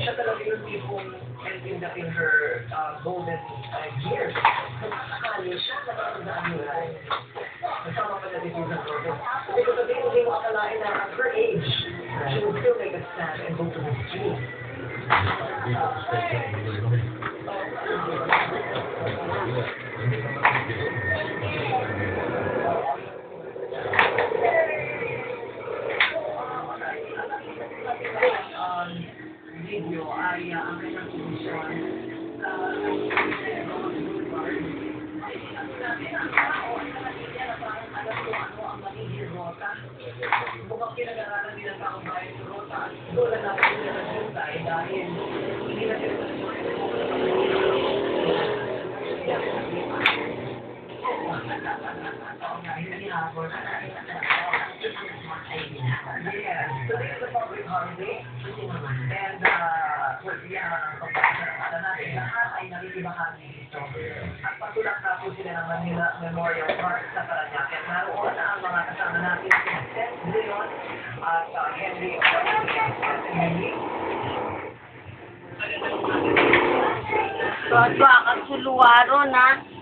siya talaga yung tipong in her golden years. Nakakali siya, nakakandaan mo yan. Kasama pa natin yung Robert. Kasi kung sabihin, hindi mo akalain na at her age, she will still make a stand and go to the street. Video ay ang kanyang komisyon sabi ng tao ay nakakita na parang alam ko ano ang magiging rota. Mukhang pinag-aralan din ang taong bayan sa rota at doon na natin sila naghintay dahil hindi na sila hindi hapon. Yes, so this is a public holiday and yan ang pagkakasarapatan natin. Lahat ay nakikibahagi dito. At patulak na po sila ng Manila Memorial Park sa Paranaque. Naroon ang mga kasama natin si Seth Leon at Henry So, kasuluwaro na.